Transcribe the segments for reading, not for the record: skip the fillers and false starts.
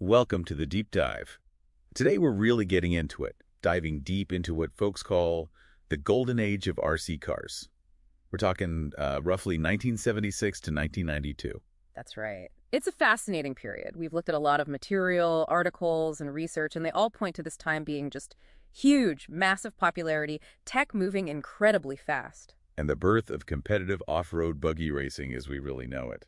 Welcome to the Deep Dive. Today we're really getting into it, diving deep into what folks call the golden age of RC cars. We're talking roughly 1976 to 1992. That's right. It's a fascinating period. We've looked at a lot of material, articles, and research, and they all point to this time being just huge, massive popularity, tech moving incredibly fast. And the birth of competitive off-road buggy racing as we really know it.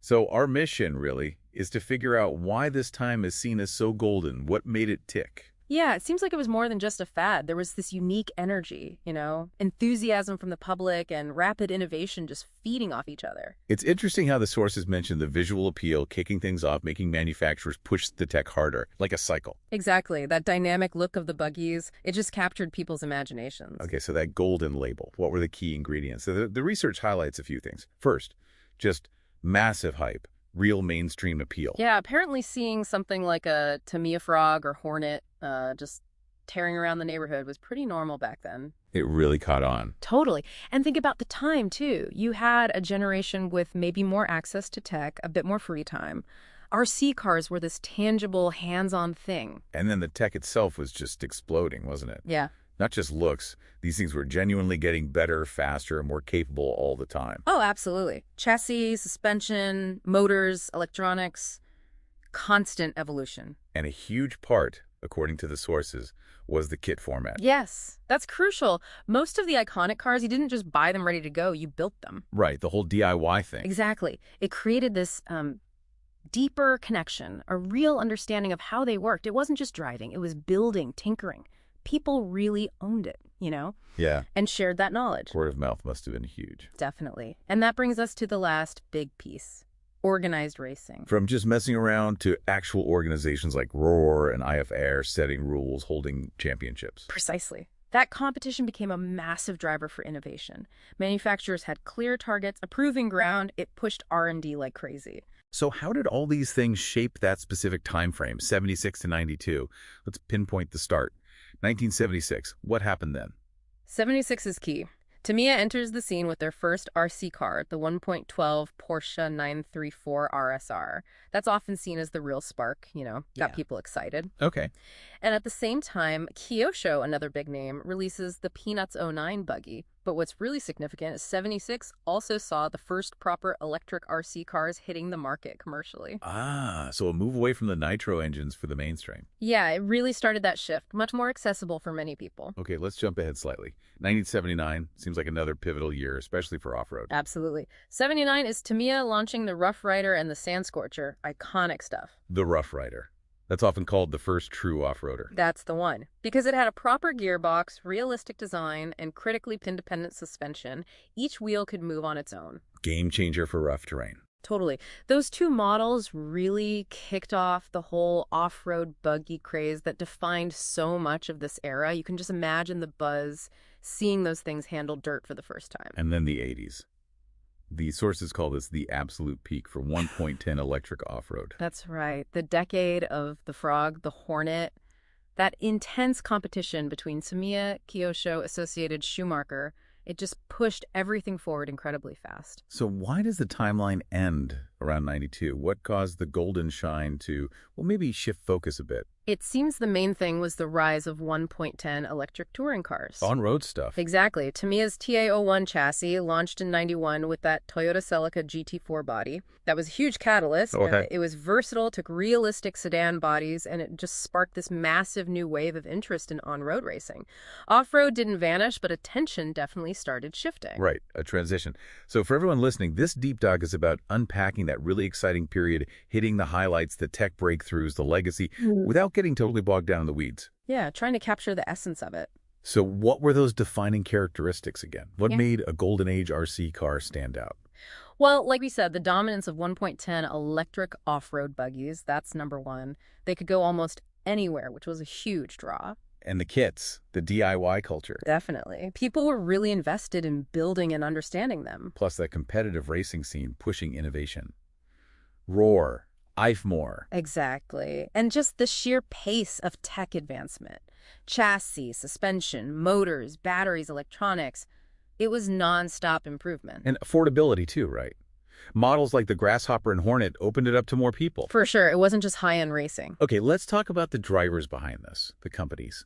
So our mission, really, is to figure out why this time is seen as so golden, what made it tick. Yeah, it seems like it was more than just a fad. There was this unique energy, enthusiasm from the public and rapid innovation just feeding off each other. It's interesting how the sources mention the visual appeal, kicking things off, making manufacturers push the tech harder, like a cycle. Exactly. That dynamic look of the buggies, it just captured people's imaginations. Okay, so that golden label, what were the key ingredients? So the research highlights a few things. First, just massive hype, real mainstream appeal. Yeah, apparently seeing something like a Tamiya Frog or Hornet just tearing around the neighborhood was pretty normal back then. It really caught on. Totally. And think about the time, too. You had a generation with maybe more access to tech, a bit more free time. RC cars were this tangible, hands-on thing. And then the tech itself was just exploding, wasn't it? Yeah. Not just looks. These things were genuinely getting better, faster, and more capable all the time. Oh, absolutely. Chassis, suspension, motors, electronics, constant evolution. And a huge part, according to the sources, was the kit format. Yes, that's crucial. Most of the iconic cars, you didn't just buy them ready to go, you built them. Right, the whole DIY thing. Exactly. It created this deeper connection, a real understanding of how they worked. It wasn't just driving, it was building, tinkering. People really owned it, Yeah. and shared that knowledge. Word of mouth must have been huge. Definitely. And that brings us to the last big piece, organized racing. From just messing around to actual organizations like Roar and IF Air setting rules, holding championships. Precisely. That competition became a massive driver for innovation. Manufacturers had clear targets, a proving ground. It pushed R&D like crazy. So how did all these things shape that specific time frame, 76 to 92? Let's pinpoint the start. 1976, what happened then? 76 is key. Tamiya enters the scene with their first RC car, the 1.12 Porsche 934 RSR. That's often seen as the real spark, got people excited. Okay. And at the same time, Kyosho, another big name, releases the Peanuts '09 buggy. But what's really significant is 76 also saw the first proper electric RC cars hitting the market commercially. Ah, so a move away from the nitro engines for the mainstream. Yeah, it really started that shift, much more accessible for many people. Okay, let's jump ahead slightly. 1979 seems like another pivotal year, especially for off-road. Absolutely. 79 is Tamiya launching the Rough Rider and the Sand Scorcher, iconic stuff. The Rough Rider. That's often called the first true off-roader. That's the one. Because it had a proper gearbox, realistic design, and critically pin-dependent suspension, each wheel could move on its own. Game changer for rough terrain. Totally. Those two models really kicked off the whole off-road buggy craze that defined so much of this era. You can just imagine the buzz seeing those things handle dirt for the first time. And then the 80s. The sources call this the absolute peak for 1.10 electric off-road. That's right. The decade of the Frog, the Hornet, that intense competition between Tamiya, Kyosho, Associated, Schumacher, it just pushed everything forward incredibly fast. So why does the timeline end around 92? What caused the golden shine to, maybe shift focus a bit? It seems the main thing was the rise of 1.10 electric touring cars. On-road stuff. Exactly. Tamiya's TA-01 chassis launched in 91 with that Toyota Celica GT4 body. That was a huge catalyst. Okay. It was versatile, took realistic sedan bodies, and it just sparked this massive new wave of interest in on-road racing. Off-road didn't vanish, but attention definitely started shifting. Right, a transition. So for everyone listening, this deep dive is about unpacking that really exciting period, hitting the highlights, the tech breakthroughs, the legacy, without getting totally bogged down in the weeds. Yeah, trying to capture the essence of it. So what were those defining characteristics again? What made a golden age RC car stand out? Well, like we said, the dominance of 1.10 electric off-road buggies, that's number one. They could go almost anywhere, which was a huge draw. And the kits, the DIY culture. Definitely. People were really invested in building and understanding them. Plus that competitive racing scene pushing innovation. Roar, IFMOR. Exactly. And just the sheer pace of tech advancement. Chassis, suspension, motors, batteries, electronics. It was non-stop improvement. And affordability too, right? Models like the Grasshopper and Hornet opened it up to more people. For sure, it wasn't just high-end racing. Okay, let's talk about the drivers behind this, the companies.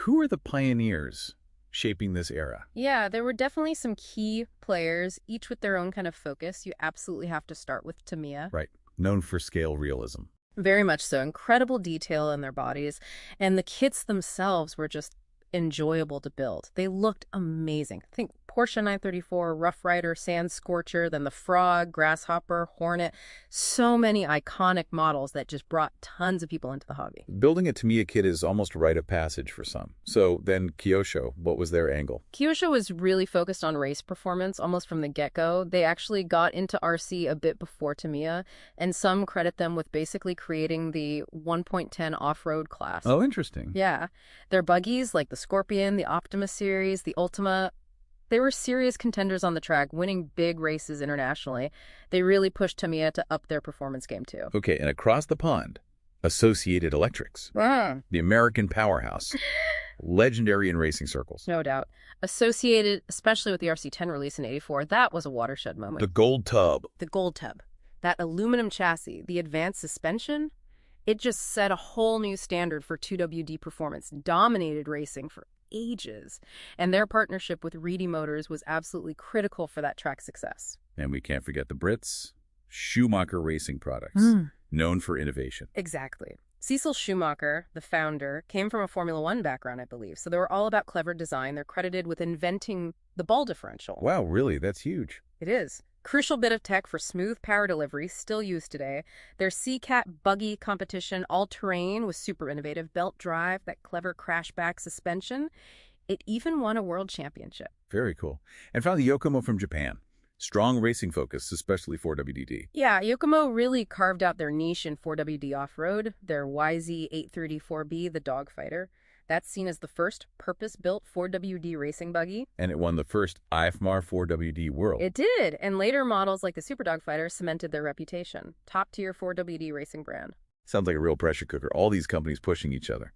Who are the pioneers shaping this era? Yeah, there were definitely some key players, each with their own kind of focus. You absolutely have to start with Tamiya. Right, known for scale realism. Very much so. Incredible detail in their bodies. And the kits themselves were just enjoyable to build. They looked amazing. Think Porsche 934, Rough Rider, Sand Scorcher, then the Frog, Grasshopper, Hornet. So many iconic models that just brought tons of people into the hobby. Building a Tamiya kit is almost a rite of passage for some. So then Kyosho, what was their angle? Kyosho was really focused on race performance almost from the get-go. They actually got into RC a bit before Tamiya, and some credit them with basically creating the 1.10 off-road class. Oh, interesting. Yeah. Their buggies, like the Scorpion, the Optima series, the Ultima, they were serious contenders on the track, winning big races internationally. They really pushed Tamiya to up their performance game, too. Okay, and across the pond, Associated Electrics, the American powerhouse, legendary in racing circles. No doubt. Associated, especially with the RC10 release in '84, that was a watershed moment. The Gold Tub. The Gold Tub. That aluminum chassis, the advanced suspension, it just set a whole new standard for 2WD performance, dominated racing for ages. And their partnership with Reedy Motors was absolutely critical for that track success. And we can't forget the Brits, Schumacher Racing Products, known for innovation. Exactly. Cecil Schumacher, the founder, came from a Formula One background, I believe. So they were all about clever design. They're credited with inventing the ball differential. Wow, really? That's huge. It is. Crucial bit of tech for smooth power delivery, still used today. Their C-Cat buggy competition, all-terrain, was super innovative. Belt drive, that clever crashback suspension. It even won a world championship. Very cool. And finally, Yokomo from Japan. Strong racing focus, especially 4WD. Yeah, Yokomo really carved out their niche in 4WD off-road. Their YZ834B, the dogfighter. That's seen as the first purpose-built 4WD racing buggy. And it won the first IFMAR 4WD World. It did, and later models like the Super Dogfighter cemented their reputation. Top-tier 4WD racing brand. Sounds like a real pressure cooker, all these companies pushing each other.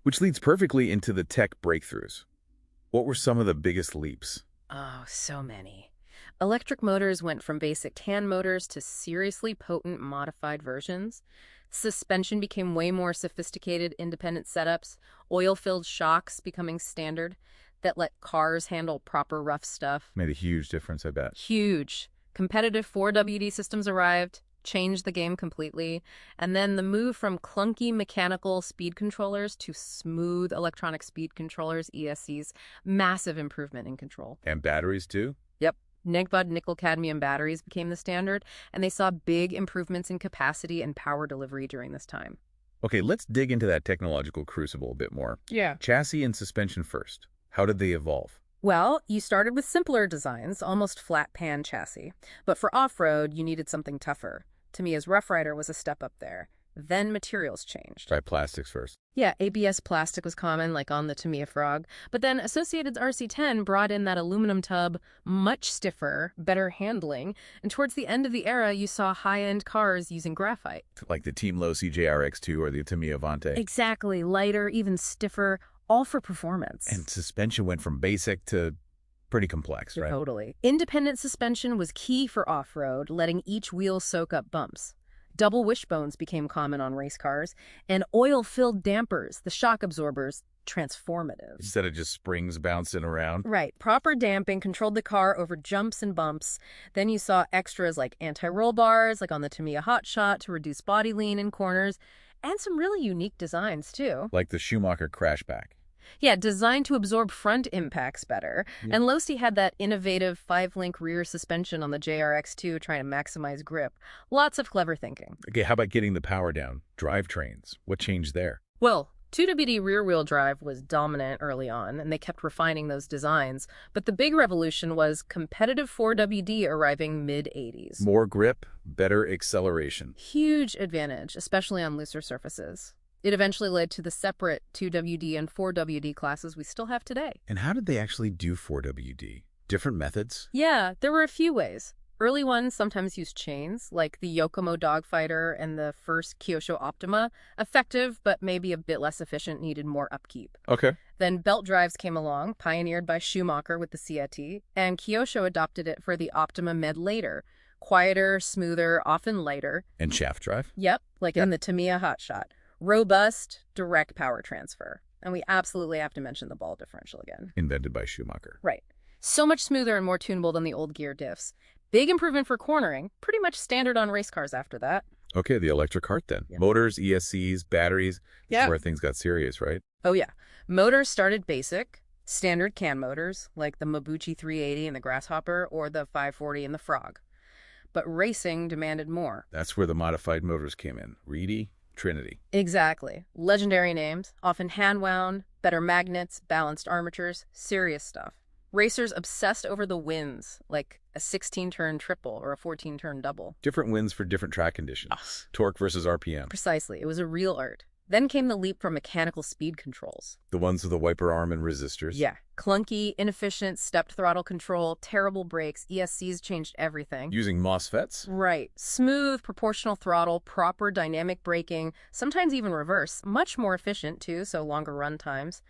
Which leads perfectly into the tech breakthroughs. What were some of the biggest leaps? Oh, so many. Electric motors went from basic tan motors to seriously potent modified versions. Suspension became way more sophisticated independent setups, oil-filled shocks becoming standard that let cars handle proper rough stuff. Made a huge difference, I bet. Huge. Competitive 4WD systems arrived, changed the game completely, and then the move from clunky mechanical speed controllers to smooth electronic speed controllers, ESCs, massive improvement in control. And batteries, too? Yep. NICBUD nickel-cadmium batteries became the standard, and they saw big improvements in capacity and power delivery during this time. Okay, let's dig into that technological crucible a bit more. Yeah. Chassis and suspension first. How did they evolve? Well, you started with simpler designs, almost flat pan chassis. But for off-road, you needed something tougher. Tamiya's Rough Rider was a step up there. Then materials changed. Try plastics first. Yeah, ABS plastic was common, like on the Tamiya Frog. But then Associated's RC10 brought in that aluminum tub, much stiffer, better handling. And towards the end of the era, you saw high-end cars using graphite. Like the Team Low CJRX2 or the Tamiya Avante. Exactly. Lighter, even stiffer, all for performance. And suspension went from basic to pretty complex, right? Totally. Independent suspension was key for off-road, letting each wheel soak up bumps. Double wishbones became common on race cars, and oil-filled dampers, the shock absorbers, transformative. Instead of just springs bouncing around. Right. Proper damping controlled the car over jumps and bumps. Then you saw extras like anti-roll bars, like on the Tamiya Hotshot, to reduce body lean in corners, and some really unique designs, too. Like the Schumacher Crashback. Yeah, designed to absorb front impacts better. Yeah. And Losi had that innovative 5-link rear suspension on the JRX2 trying to maximize grip. Lots of clever thinking. Okay, how about getting the power down? Drivetrains. What changed there? Well, 2WD rear-wheel drive was dominant early on, and they kept refining those designs. But the big revolution was competitive 4WD arriving mid-'80s. More grip, better acceleration. Huge advantage, especially on looser surfaces. It eventually led to the separate 2WD and 4WD classes we still have today. And how did they actually do 4WD? Different methods? Yeah, there were a few ways. Early ones sometimes used chains, like the Yokomo Dogfighter and the first Kyosho Optima. Effective, but maybe a bit less efficient, needed more upkeep. Okay. Then belt drives came along, pioneered by Schumacher with the CAT, and Kyosho adopted it for the Optima Med later, Quieter, smoother, often lighter. And shaft drive? Yep, like in the Tamiya Hotshot. Robust, direct power transfer. And we absolutely have to mention the ball differential again. Invented by Schumacher. Right. So much smoother and more tunable than the old gear diffs. Big improvement for cornering, pretty much standard on race cars after that. Okay, the electric cart then. Yeah. Motors, ESCs, batteries. This is where things got serious, right? Oh yeah. Motors started basic, standard can motors, like the Mabuchi 380 and the Grasshopper, or the 540 and the Frog. But racing demanded more. That's where the modified motors came in. Reedy, Trinity. Exactly. Legendary names, often hand-wound, better magnets, balanced armatures, serious stuff. Racers obsessed over the wins, like a 16-turn triple or a 14-turn double. Different wins for different track conditions. Torque versus RPM. Precisely. It was a real art. Then came the leap from mechanical speed controls. The ones with the wiper arm and resistors. Yeah. Clunky, inefficient, stepped throttle control, terrible brakes, ESCs changed everything. Using MOSFETs. Right. Smooth, proportional throttle, proper dynamic braking, sometimes even reverse. Much more efficient, too, so longer run times.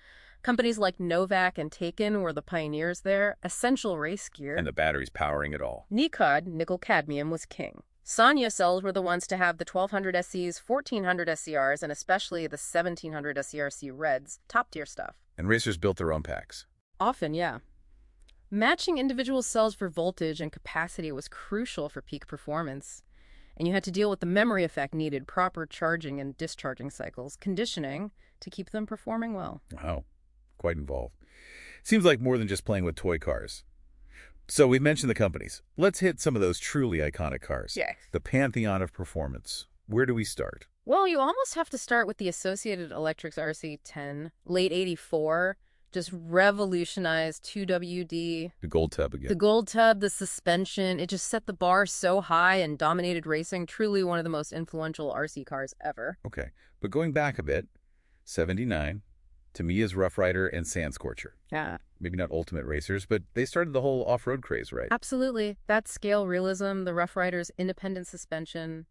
Companies like Novak and Taken were the pioneers there. Essential race gear. And the batteries powering it all. Nikod, nickel-cadmium, was king. Sanya cells were the ones to have the 1200 SEs, 1400 SCRs, and especially the 1700 SCRC Reds. Top-tier stuff. And racers built their own packs. Often, yeah. Matching individual cells for voltage and capacity was crucial for peak performance. And you had to deal with the memory effect needed, proper charging and discharging cycles, conditioning to keep them performing well. Wow. Quite involved. Seems like more than just playing with toy cars. So we've mentioned the companies. Let's hit some of those truly iconic cars. Yes. The pantheon of performance. Where do we start? Well, you almost have to start with the Associated Electrics RC10, late 84, just revolutionized 2WD. The Gold Tub again. The Gold Tub, the suspension, it just set the bar so high and dominated racing. Truly one of the most influential RC cars ever. Okay, but going back a bit, 79, Tamiya's Rough Rider and Sand Scorcher. Yeah. Maybe not ultimate racers, but they started the whole off-road craze, right? Absolutely. That scale realism, the Rough Rider's independent suspension,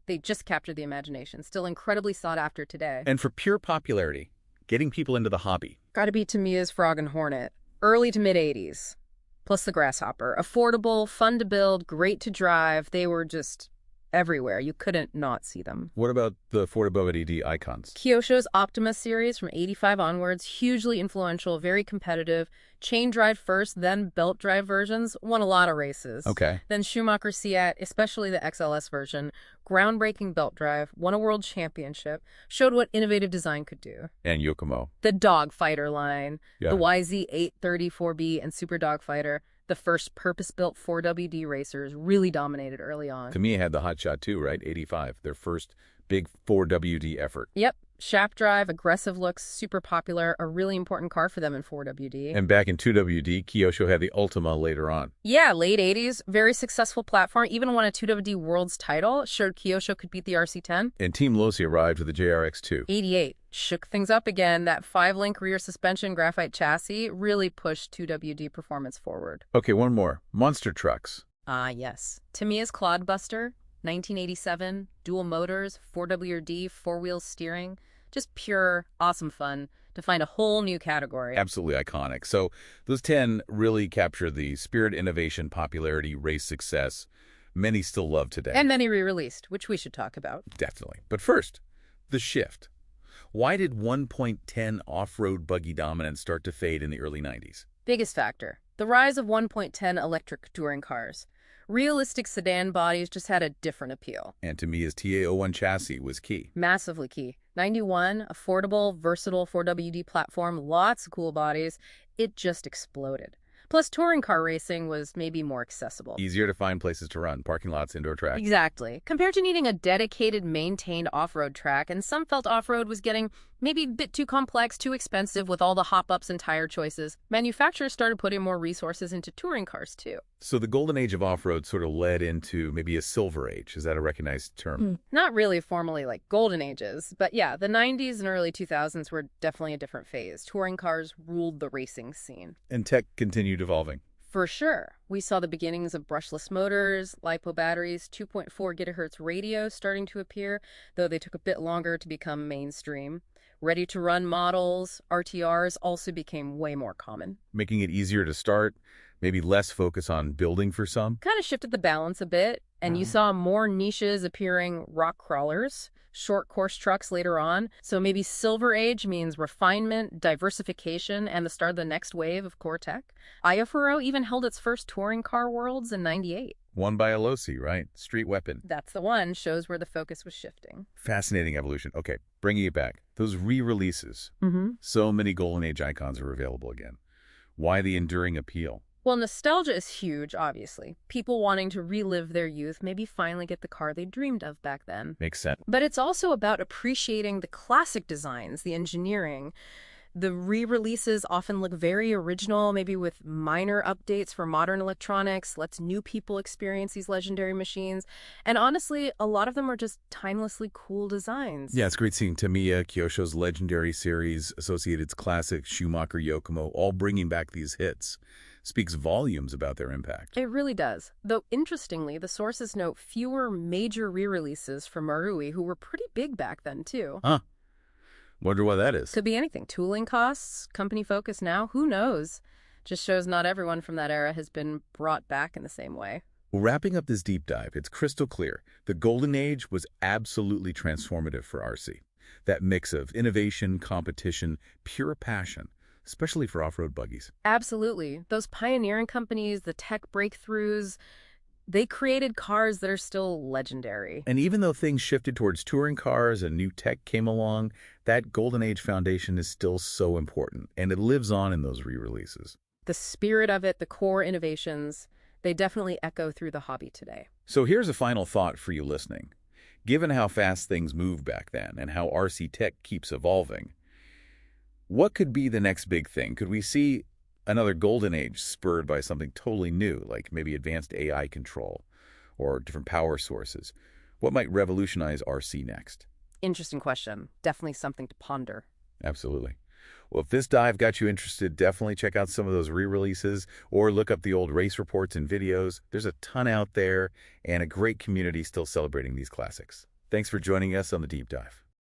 they just captured the imagination. Still incredibly sought after today. And for pure popularity, getting people into the hobby. Gotta be Tamiya's Frog and Hornet. Early to mid-80s. Plus the Grasshopper. Affordable, fun to build, great to drive. They were just everywhere. You couldn't not see them. What about the Ford WD icons? Kyosho's Optima series from 85 onwards, hugely influential, very competitive. Chain drive first, then belt drive versions, won a lot of races. Okay. Then Schumacher Seat, especially the XLS version, groundbreaking belt drive, won a world championship, showed what innovative design could do. And Yokomo. The Dogfighter line, Yeah. the YZ834B and Super Dogfighter, the first purpose-built 4WD racers, really dominated early on. Tamiya had the Hotshot too, right? 85, their first big 4WD effort. Yep. Shaft drive, aggressive looks, super popular, a really important car for them in 4WD. And back in 2WD, Kyosho had the Ultima later on. Yeah, late 80s, very successful platform, even won a 2WD Worlds title, showed Kyosho could beat the RC10. And Team Losi arrived with the JRX2. 88, shook things up again. That 5-link rear suspension graphite chassis really pushed 2WD performance forward. Okay, one more. Monster trucks. Ah, yes. Tamiya's Clodbuster, 1987, dual motors, 4WD, four-wheel steering. Just pure, awesome fun to find a whole new category. Absolutely iconic. So those 10 really capture the spirit, innovation, popularity, race success many still love today. And many re-released, which we should talk about. Definitely. But first, the shift. Why did 1.10 off-road buggy dominance start to fade in the early 90s? Biggest factor, the rise of 1.10 electric touring cars. Realistic sedan bodies just had a different appeal. And Tamiya's TA01 chassis was key. Massively key. 91, affordable, versatile 4WD platform, lots of cool bodies. It just exploded. Plus, touring car racing was maybe more accessible. Easier to find places to run, parking lots, indoor tracks. Exactly. Compared to needing a dedicated, maintained off-road track, and some felt off-road was getting maybe a bit too complex, too expensive with all the hop-ups and tire choices. Manufacturers started putting more resources into touring cars, too. So the golden age of off-road sort of led into maybe a silver age. Is that a recognized term? Not really formally like golden ages, but yeah, the 90s and early 2000s were definitely a different phase. Touring cars ruled the racing scene. And tech continued evolving. For sure. We saw the beginnings of brushless motors, LiPo batteries, 2.4 gigahertz radios starting to appear, though they took a bit longer to become mainstream. Ready-to-run models, RTRs, also became way more common. Making it easier to start, Maybe less focus on building for some? Kind of shifted the balance a bit, and you saw more niches appearing, rock crawlers, short course trucks later on. So maybe Silver Age means refinement, diversification, and the start of the next wave of core tech. IFRO even held its first touring car worlds in '98. Won by Alosi, right? Street weapon. That's the one, shows where the focus was shifting. Fascinating evolution. Okay, bringing it back. Those re-releases. So many Golden Age icons are available again. Why the enduring appeal? Well, nostalgia is huge, obviously. People wanting to relive their youth, maybe finally get the car they dreamed of back then. Makes sense. But it's also about appreciating the classic designs, the engineering. The re-releases often look very original, maybe with minor updates for modern electronics, lets new people experience these legendary machines. And honestly, a lot of them are just timelessly cool designs. Yeah, it's great seeing Tamiya, Kyosho's legendary series, Associated's classic, Schumacher, Yokomo, all bringing back these hits. Speaks volumes about their impact. It really does. Though, interestingly, the sources note fewer major re-releases from Marui, who were pretty big back then, too. Huh. Wonder why that is. Could be anything. Tooling costs, company focus now, who knows? Just shows not everyone from that era has been brought back in the same way. Well, wrapping up this deep dive, it's crystal clear. The Golden Age was absolutely transformative for RC. That mix of innovation, competition, pure passion, especially for off-road buggies. Absolutely. Those pioneering companies, the tech breakthroughs, they created cars that are still legendary. And even though things shifted towards touring cars and new tech came along, that Golden Age foundation is still so important, and it lives on in those re-releases. The spirit of it, the core innovations, they definitely echo through the hobby today. So here's a final thought for you listening. Given how fast things moved back then and how RC tech keeps evolving, what could be the next big thing? Could we see another Golden Age spurred by something totally new, like maybe advanced AI control or different power sources? What might revolutionize RC next? Interesting question. Definitely something to ponder. Absolutely. Well, if this dive got you interested, definitely check out some of those re-releases or look up the old race reports and videos. There's a ton out there and a great community still celebrating these classics. Thanks for joining us on the Deep Dive.